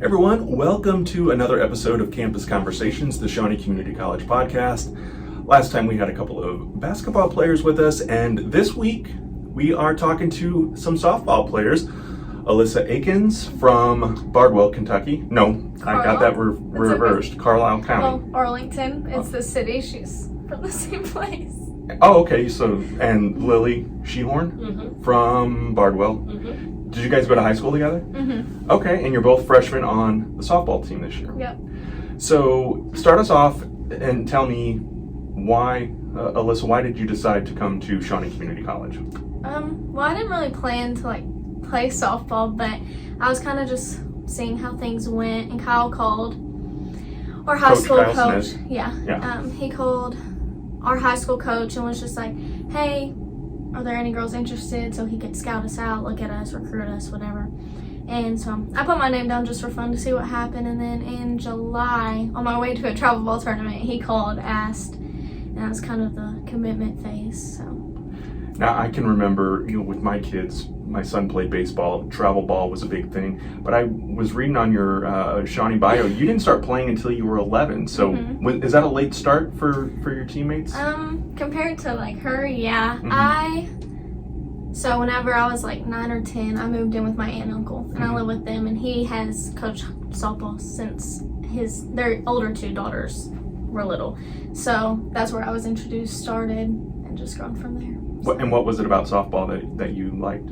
Everyone, welcome to another episode of Campus Conversations, the Shawnee Community College podcast. Last time we had a couple of basketball players with us, and this week we are talking to some softball players. Alyssa Aikins from Bardwell, Kentucky. No, I got that reversed. Okay. Carlisle County. Well, Arlington, it's the city. She's from the same place. Oh, okay. So, and Lily Shehorn from Bardwell. Did you guys go to high school together? Okay, and you're both freshmen on the softball team this year. Yep. So, start us off and tell me why, Alyssa, why did you decide to come to Shawnee Community College? Well, I didn't really plan to play softball, but I was kind of just seeing how things went, and Kyle called our high school coach. Yeah. He called our high school coach and was just like, "Hey, are there any girls interested?" So he could scout us out, look at us, recruit us, whatever. And so I put my name down just for fun to see what happened. And then in July, on my way to a travel ball tournament, he called, asked, and that was kind of the commitment phase. So now I can remember, with my kids, my son played baseball. Travel ball was a big thing. But I was reading on your Shawnee bio, you didn't start playing until you were 11. So is that a late start for your teammates? Compared to her, yeah. So whenever I was 9 or 10, I moved in with my aunt and uncle, and I live with them, and he has coached softball since their older two daughters were little. So that's where I was introduced, started, and just grown from there. So. And what was it about softball that you liked?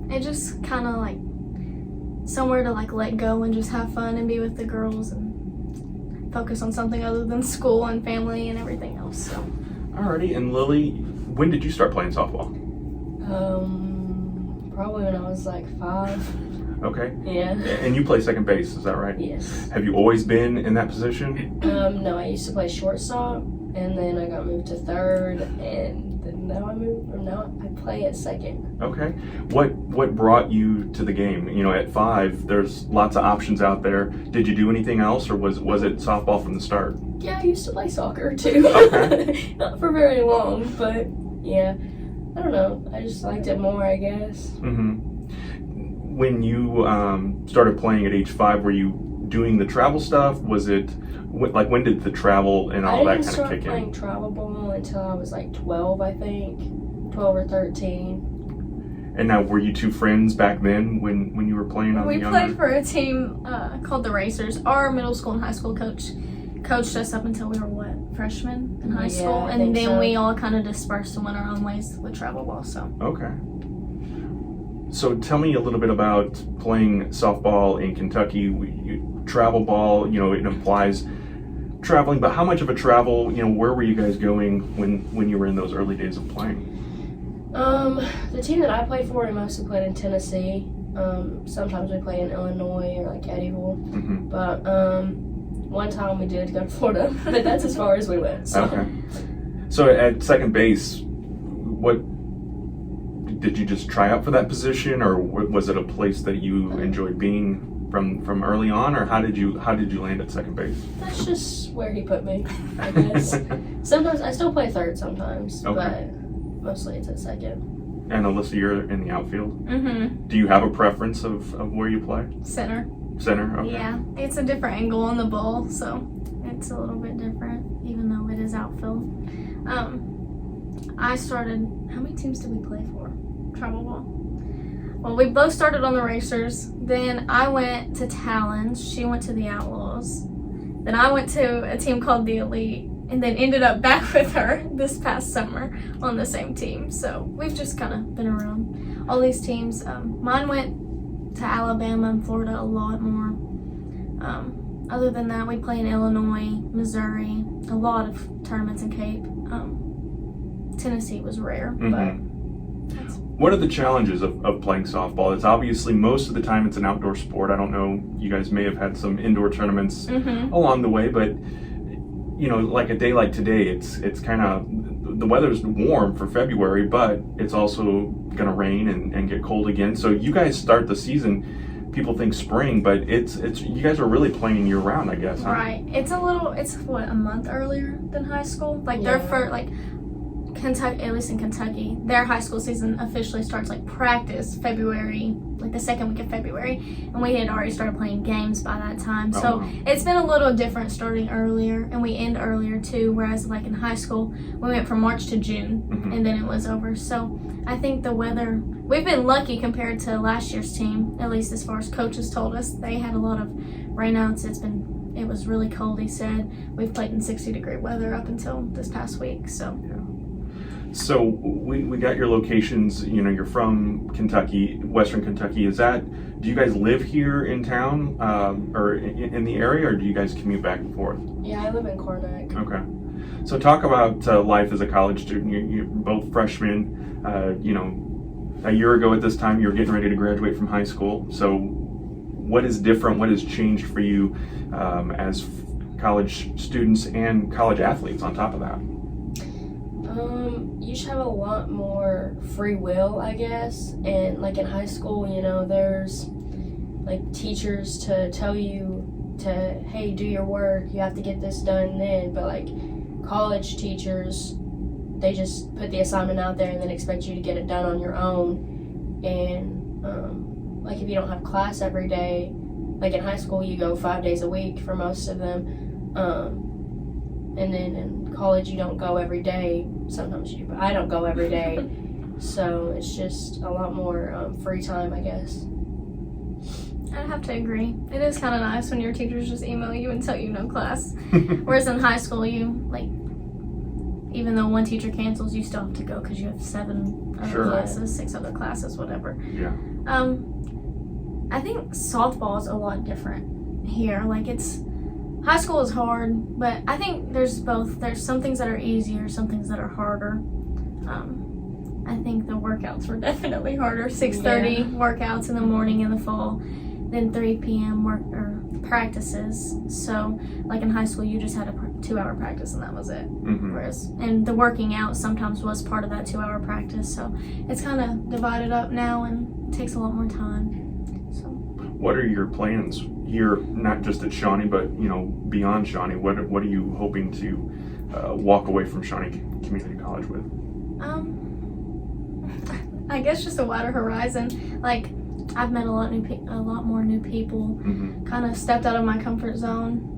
It just kind of somewhere to let go and just have fun and be with the girls and focus on something other than school and family and everything else. So. Alrighty, and Lily, when did you start playing softball? Probably when I was 5. Okay. Yeah. And you play second base, is that right? Yes. Have you always been in that position? No, I used to play shortstop, and then I got moved to third, and then now I play at second. Okay. What brought you to the game? At 5, there's lots of options out there. Did you do anything else, or was it softball from the start? Yeah, I used to play soccer too. Okay. Not for very long, but yeah. I don't know. I just liked it more, I guess. When you started playing at age 5, were you doing the travel stuff? Was it when did the travel and all that kind of kick in? I didn't start playing travel ball until I was 12, I think, 12 or 13. And now, were you two friends back then when you were playing on the younger? We played for a team called the Racers. Our middle school and high school coach coached us up until we were freshmen in high school, and then we all kind of dispersed and went our own ways with travel ball. So okay. So tell me a little bit about playing softball in Kentucky. Travel ball, it implies traveling, but how much of a travel? Where were you guys going when you were in those early days of playing? The team that I played for, we mostly played in Tennessee. Sometimes we played in Illinois or Eddyville, but one time we did go to Florida, but that's as far as we went. So. Okay. So at second base, what did you just try out for that position, or was it a place that you enjoyed being from early on, or how did you land at second base? That's just where he put me, I guess. Sometimes I still play third sometimes, but mostly it's at second. And Alyssa, you're in the outfield. Do you have a preference of where you play? Center. Okay. Yeah, it's a different angle on the ball, so it's a little bit different, even though it is outfield. I started, how many teams did we play for? Travel ball. Well, we both started on the Racers. Then I went to Talons. She went to the Outlaws. Then I went to a team called the Elite, and then ended up back with her this past summer on the same team. So we've just kind of been around all these teams. Mine went to Alabama and Florida a lot more. Other than that, we play in Illinois, Missouri, a lot of tournaments in Cape. Tennessee was rare, but what are the challenges of playing softball? It's obviously most of the time it's an outdoor sport. I don't know, you guys may have had some indoor tournaments along the way, but a day like today, it's kind of, the weather's warm for February, but it's also going to rain and get cold again. So you guys start the season, people think spring, but it's you guys are really playing year round, I guess, huh? Right. It's a month earlier than high school. Their first, Kentucky, at least in Kentucky, their high school season officially starts like practice February, like the second week of February, and we had already started playing games by that time. So it's been a little different starting earlier, and we end earlier too, whereas like in high school, we went from March to June, and then it was over. So I think the weather, we've been lucky compared to last year's team, at least as far as coaches told us. They had a lot of rainouts. It was really cold, he said. We've played in 60-degree weather up until this past week, so. Yeah. So we got your locations, you know, you're from Kentucky, Western Kentucky. Do you guys live here in town or in the area, or do you guys commute back and forth? Yeah, I live in Cornack. Okay. So talk about life as a college student. You're both freshmen. You know, a year ago at this time, you were getting ready to graduate from high school. So what is different? What has changed for you as college students and college athletes on top of that? You should have a lot more free will, I guess. And like in high school, you know, there's like teachers to tell you to, hey, do your work, you have to get this done then. But like college teachers, they just put the assignment out there and then expect you to get it done on your own. And like if you don't have class every day, like in high school you go 5 days a week for most of them. And then in college you don't go every day. Sometimes you do, but I don't go every day. So it's just a lot more free time, I guess. I'd have to agree. It is kind of nice when your teachers just email you and tell you no class. Whereas in high school, you, like, even though one teacher cancels, you still have to go because you have 7 other classes, 6 other classes, whatever. Yeah. I think softball is a lot different here. Like, high school is hard, but I think there's both. There's some things that are easier, some things that are harder. I think the workouts were definitely harder. 6:30 workouts in the morning in the fall, then 3 p.m. practices. So, like in high school, you just had a 2-hour practice and that was it. Whereas, and the working out sometimes was part of that 2-hour practice. So, it's kind of divided up now and it takes a lot more time. So, what are your plans here, not just at Shawnee, but you know beyond Shawnee? What are you hoping to walk away from Shawnee Community College with? I guess just a wider horizon. Like, I've met a lot more new people. Kind of stepped out of my comfort zone.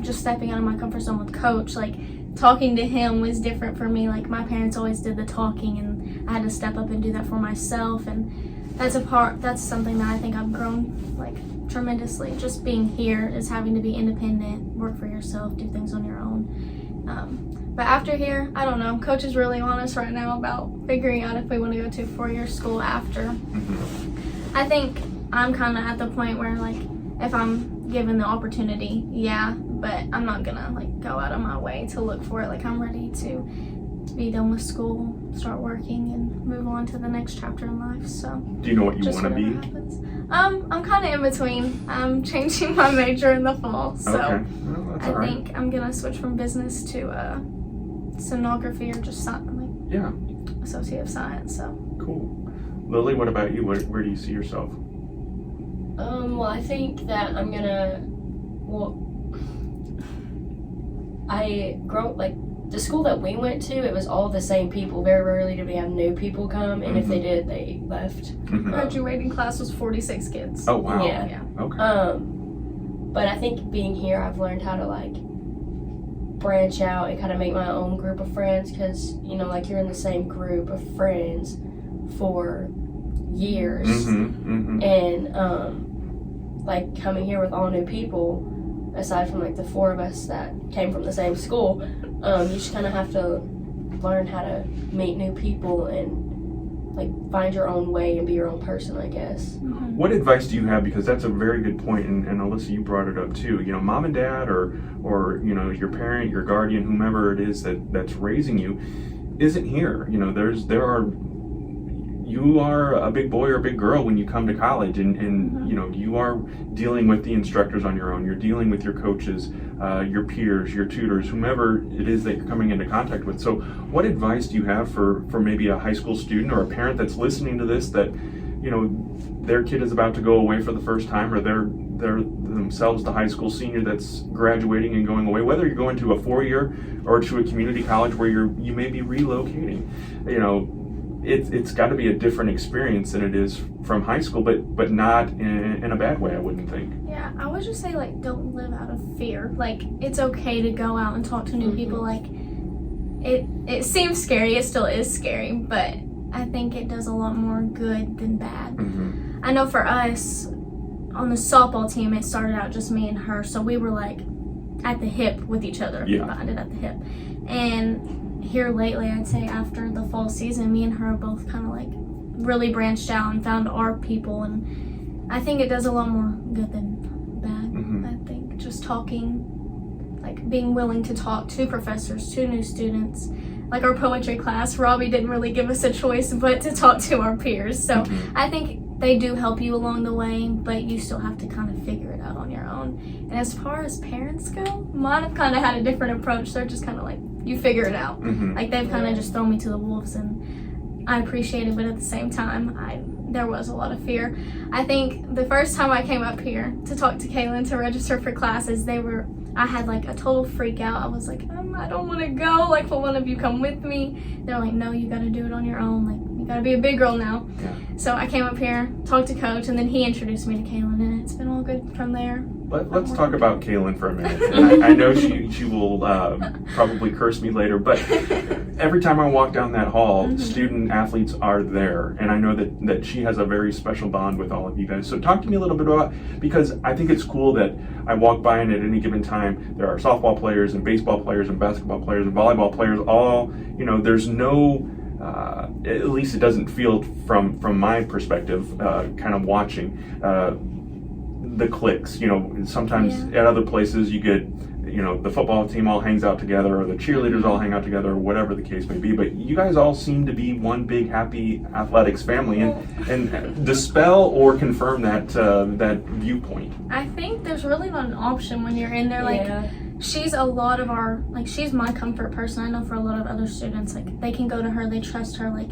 Just stepping out of my comfort zone with Coach. Like, talking to him was different for me. Like, my parents always did the talking, and I had to step up and do that for myself. And that's something that I think I've grown like tremendously. Just being here is having to be independent, work for yourself, do things on your own. But after here, I don't know. Coach is really on us right now about figuring out if we want to go to a 4-year school after. I think I'm kind of at the point where, like, if I'm given the opportunity, yeah, but I'm not gonna like go out of my way to look for it. Like, I'm ready to be done with school, start working, and move on to the next chapter in life. So, do you know what you want to be? Happens. I'm kind of in between. I'm changing my major in the fall, so well, I think I'm gonna switch from business to sonography or just associate of science. So cool. Lily, what about you? Where do you see yourself? Well, I think that I'm gonna. The school that we went to, it was all the same people. Very rarely did we have new people come, and if they did, they left. Graduating class was 46 kids. Oh wow. Yeah. Okay. But I think being here, I've learned how to like branch out and kind of make my own group of friends, because you know, like, you're in the same group of friends for years, and like coming here with all new people, aside from like the 4 of us that came from the same school, you just kind of have to learn how to meet new people and like find your own way and be your own person, I guess. What advice do you have? Because that's a very good point, and Alyssa, you brought it up too. You know, mom and dad, or you know, your parent, your guardian, whomever it is that's raising you, isn't here. You know, you are a big boy or a big girl when you come to college, and you know, you are dealing with the instructors on your own. You're dealing with your coaches, your peers, your tutors, whomever it is that you're coming into contact with. So what advice do you have for maybe a high school student or a parent that's listening to this that their kid is about to go away for the first time, or they're themselves the high school senior that's graduating and going away, whether you're going to a 4-year or to a community college where you may be relocating. It's got to be a different experience than it is from high school, but not in a bad way, I wouldn't think. Yeah, I would just say, like, don't live out of fear. Like, it's okay to go out and talk to new people. Like, it seems scary. It still is scary, but I think it does a lot more good than bad. I know for us, on the softball team, it started out just me and her, so we were, like, at the hip with each other. Yeah. Bonded at the hip. And here lately, I'd say after the fall season, me and her both kind of, like, really branched out and found our people, and I think it does a lot more good than bad. I think just talking, like, being willing to talk to professors, to new students. Like our poetry class, Robbie didn't really give us a choice but to talk to our peers. So I think they do help you along the way, but you still have to kind of figure it out on your own. And as far as parents go, mine have kind of had a different approach. They're just kind of like, you figure it out. Like, they've kind of just thrown me to the wolves, and I appreciate it, but at the same time, there was a lot of fear. I think the first time I came up here to talk to Kaylin to register for classes, I had like a total freak out. I was like, I don't want to go. Like, will one of you come with me? They're like, no, you got to do it on your own. Like, you got to be a big girl now. Yeah. So I came up here, talked to Coach, and then he introduced me to Kaylin, and it's been all good from there. Let's talk about Kaylin for a minute. And I know she will probably curse me later, but every time I walk down that hall, student athletes are there, and I know that she has a very special bond with all of you guys. So talk to me a little bit about, because I think it's cool that I walk by and at any given time there are softball players and baseball players and basketball players and volleyball players, all, there's no, at least it doesn't feel from my perspective, kind of watching, the cliques. Sometimes at other places you get, the football team all hangs out together, or the cheerleaders all hang out together, or whatever the case may be. But you guys all seem to be one big happy athletics family, and dispel or confirm that viewpoint. I think there's really not an option when you're in there. Like, she's a lot of our, like, she's my comfort person. I know for a lot of other students, like, they can go to her, they trust her. Like,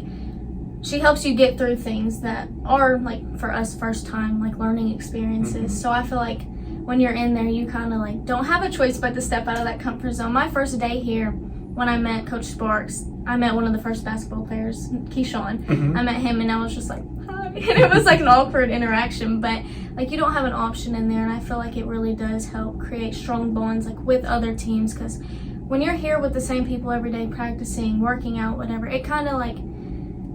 she helps you get through things that are, like, for us, first time, like, learning experiences. So I feel like when you're in there, you kind of, like, don't have a choice but to step out of that comfort zone. My first day here, when I met Coach Sparks, I met one of the first basketball players, Keyshawn. I met him, and I was just like, hi. And it was, like, an awkward interaction, but, like, you don't have an option in there, and I feel like it really does help create strong bonds, like, with other teams, because when you're here with the same people every day, practicing, working out, whatever, it kind of, like,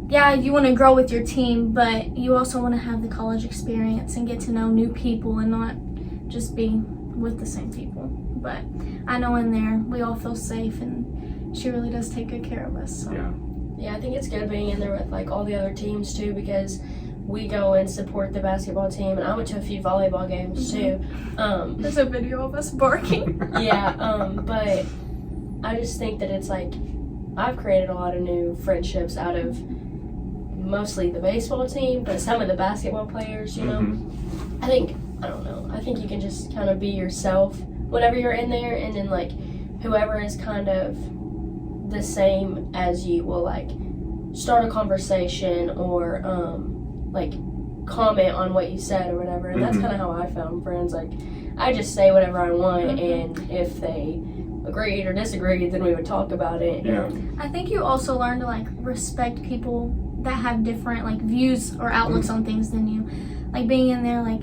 yeah, you want to grow with your team, but you also want to have the college experience and get to know new people and not just be with the same people. But I know in there, we all feel safe, and she really does take good care of us. So. Yeah, I think it's good being in there with, like, all the other teams, too, because we go and support the basketball team, and I went to a few volleyball games, too. There's a video of us barking. But I just think that it's, like, I've created a lot of new friendships out of mostly the baseball team, but some of the basketball players, I think you can just kind of be yourself whenever you're in there, and then, like, whoever is kind of the same as you will, like, start a conversation or like, comment on what you said or whatever, and that's kind of how I found friends. Like, I just say whatever I want, and if they agreed or disagreed, then we would talk about it. I think you also learn to, like, respect people that have different, like, views or outlooks on things than you. Like, being in there, like,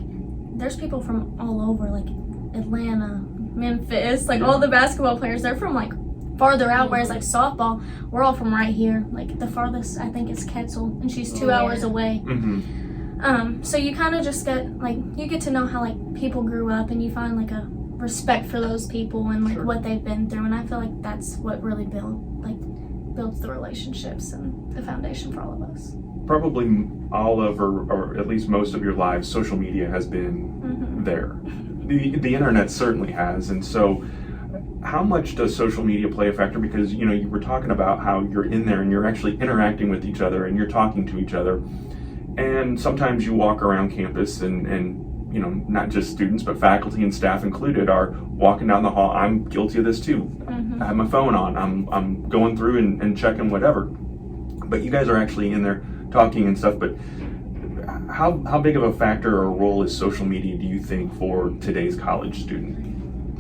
there's people from all over, like Atlanta, Memphis, like all the basketball players, they're from, like, farther out, whereas, like, softball, we're all from right here. Like, the farthest, I think, is Ketzel, and she's 2 hours away. So you kind of just get, like, you get to know how, like, people grew up, and you find, like, a respect for those people and, like, what they've been through, and I feel like that's what really builds the relationships and the foundation for all of us. Probably all of, or at least most of your lives, social media has been there. The internet certainly has, and so how much does social media play a factor? Because, you were talking about how you're in there and you're actually interacting with each other and you're talking to each other, and sometimes you walk around campus and not just students, but faculty and staff included are walking down the hall. I'm guilty of this too. I have my phone on. I'm going through and checking whatever. But you guys are actually in there talking and stuff. But how big of a factor or role is social media, do you think, for today's college student?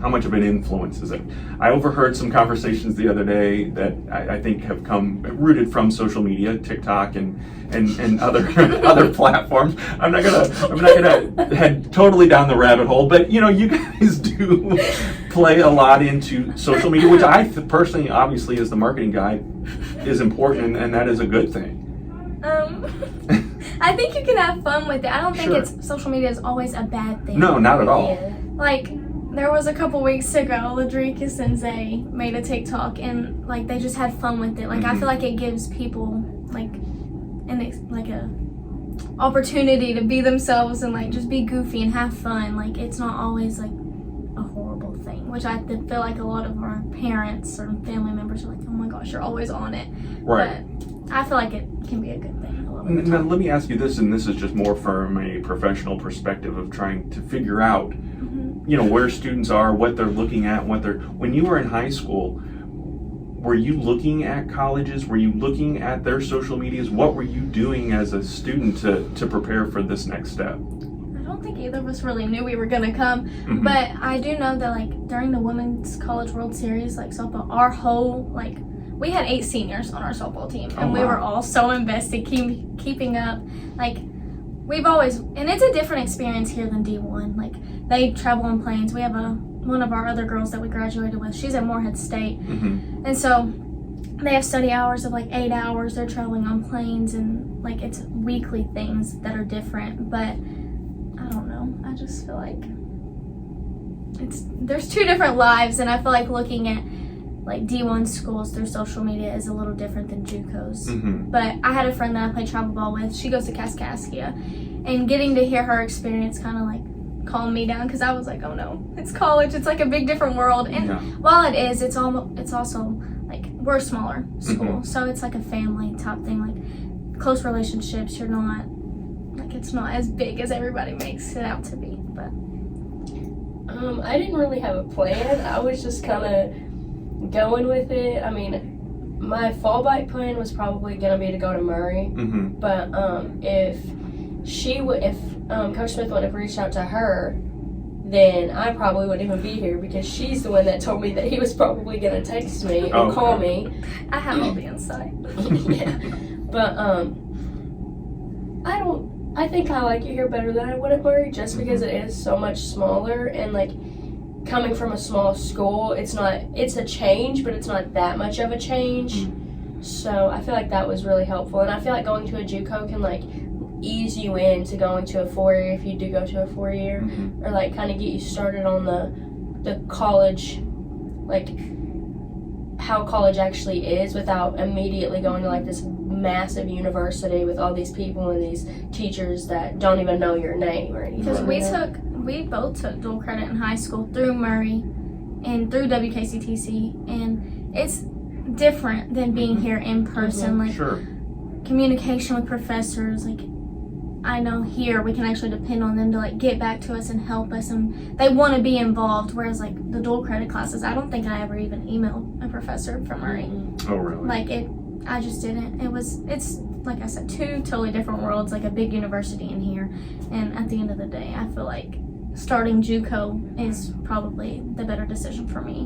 How much of an influence is it? I overheard some conversations the other day that I think have come rooted from social media, TikTok and other other platforms. I'm not gonna head totally down the rabbit hole, but you guys do play a lot into social media, which I personally, obviously, as the marketing guy, is important, and that is a good thing. I think you can have fun with it. I don't think Sure. social media is always a bad thing. No, not at all. Yeah. Like, there was a couple weeks ago, Ladrika and Zay made a TikTok, and like they just had fun with it. Like, I feel like it gives people like a opportunity to be themselves and like just be goofy and have fun. Like, it's not always like a horrible thing, which I feel like a lot of our parents or family members are like, oh my gosh, you're always on it. Right. But I feel like it can be a good thing. Now, let me ask you this, and this is just more from a professional perspective of trying to figure out, where students are, what they're looking at, when you were in high school, were you looking at colleges? Were you looking at their social medias? What were you doing as a student to prepare for this next step? I don't think either of us really knew we were gonna come, but I do know that like during the Women's College World Series, like softball, our whole we had 8 seniors on our softball team, and we were all so invested, keeping up. Like, we've always, and it's a different experience here than D1. Like, they travel on planes. We have one of our other girls that we graduated with. She's at Morehead State, and so they have study hours of like 8 hours. They're traveling on planes, and like it's weekly things that are different. But I don't know. I just feel like there's 2 different lives, and I feel like looking at like D1 schools through social media is a little different than JUCOs. But I had a friend that I played travel ball with. She goes to Kaskaskia, and getting to hear her experience kind of like calmed me down, because I was like, oh no, it's college. It's like a big different world. And while it is, it's also like we're a smaller school, so it's like a family type thing, like close relationships. You're not like, it's not as big as everybody makes it out to be. But I didn't really have a plan. I was just kind of going with it. I mean, my fallback plan was probably gonna be to go to Murray, but if Coach Smith would have reached out to her, then I probably wouldn't even be here, because she's the one that told me that he was probably gonna text me or call me. I have all the insight. Yeah, but I think I like it here better than I would at Murray, just because it is so much smaller, and like, coming from a small school, it's a change, but it's not that much of a change. So I feel like that was really helpful, and I feel like going to a JUCO can like ease you into going to a 4-year if you do go to a 4-year, or like kind of get you started on the college, like how college actually is, without immediately going to like this massive university with all these people and these teachers that don't even know your name or anything. Because we both took dual credit in high school through Murray and through WKCTC, and it's different than being here in person. Like, communication with professors, like I know here we can actually depend on them to like get back to us and help us, and they want to be involved, whereas like the dual credit classes, I don't think I ever even emailed a professor from Murray. Oh really? Like I just didn't. It's like I said, 2 totally different worlds, like a big university in here, and at the end of the day, I feel like starting JUCO is probably the better decision for me,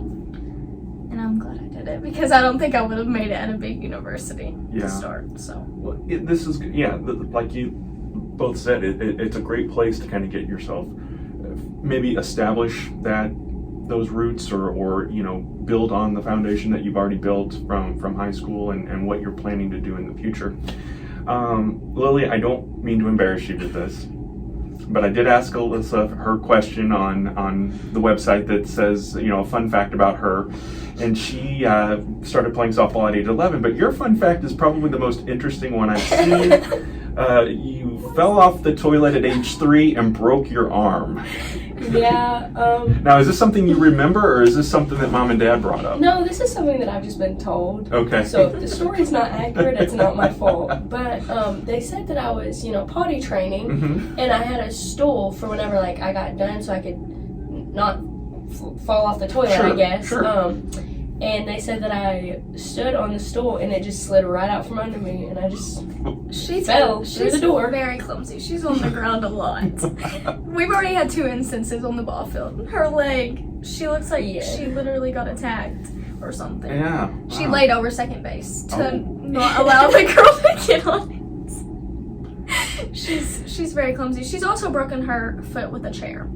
and I'm glad I did it, because I don't think I would have made it at a big university to start. So this is like you both said, it's a great place to kind of get yourself maybe establish those roots, or build on the foundation that you've already built from high school and what you're planning to do in the future. Lily, I don't mean to embarrass you with this, but I did ask Alyssa her question on the website that says, a fun fact about her, and she started playing softball at age 11, but your fun fact is probably the most interesting one I've seen. You fell off the toilet at age 3 and broke your arm. Yeah. Now, is this something you remember, or is this something that Mom and Dad brought up? No, this is something that I've just been told. Okay. So if the story's not accurate, it's not my fault. But they said that I was, potty training, and I had a stool for whenever I got done, so I could not fall off the toilet, I guess. and they said that I stood on the stool and it just slid right out from under me, and I just fell through the door. She's very clumsy. She's on the ground a lot. We've already had 2 instances on the ball field. Her leg, she looks like she literally got attacked or something. Yeah. She Wow. laid over second base to not allow the girl to get on it. She's very clumsy. She's also broken her foot with a chair.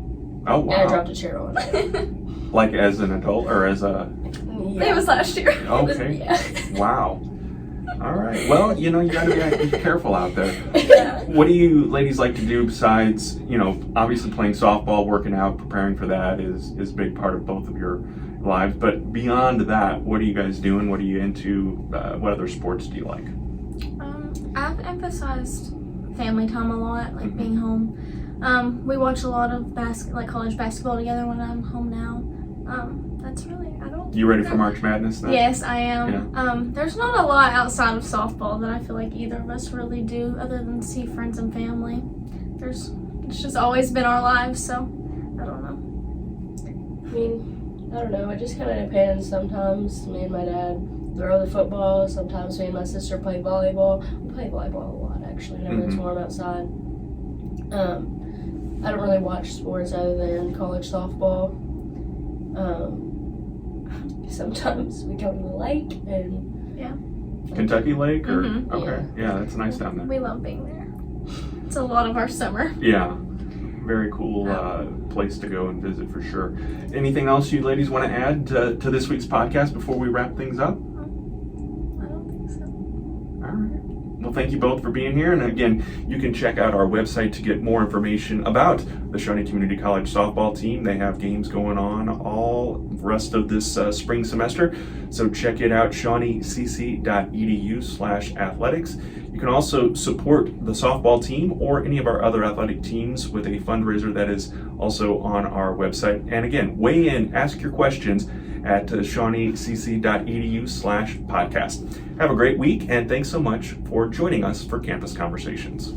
Oh, wow. And I dropped a chair on it. Like as an adult or as a... It was last year. Okay. Wow. All right. Well, you gotta be careful out there. Yeah. What do you ladies like to do besides, obviously playing softball, working out, preparing for that is a big part of both of your lives. But beyond that, what are you guys doing? What are you into? What other sports do you like? I've emphasized family time a lot, like being home. We watch a lot of college basketball together when I'm home now. That's really, I don't... You ready for March Madness then? Yes, I am. Yeah. There's not a lot outside of softball that I feel like either of us really do other than see friends and family. It's just always been our lives, so I don't know. I mean, I don't know. It just kind of depends. Sometimes me and my dad throw the football. Sometimes me and my sister play volleyball. We play volleyball a lot, actually, whenever it's warm outside. I don't really watch sports other than college softball. Sometimes we go to the lake and Kentucky Lake or Mm-hmm. okay, yeah, that's nice down there. We love being there. It's a lot of our summer. Yeah, very cool place to go and visit for sure. Anything else you ladies want to add to this week's podcast before we wrap things up? I don't think so. All right. Well, thank you both for being here. And again, you can check out our website to get more information about the Shawnee Community College softball team. They have games going on all rest of this spring semester. So check it out, shawneecc.edu/athletics. You can also support the softball team or any of our other athletic teams with a fundraiser that is also on our website. And again, weigh in, ask your questions at shawneecc.edu/podcast. Have a great week, and thanks so much for joining us for Campus Conversations.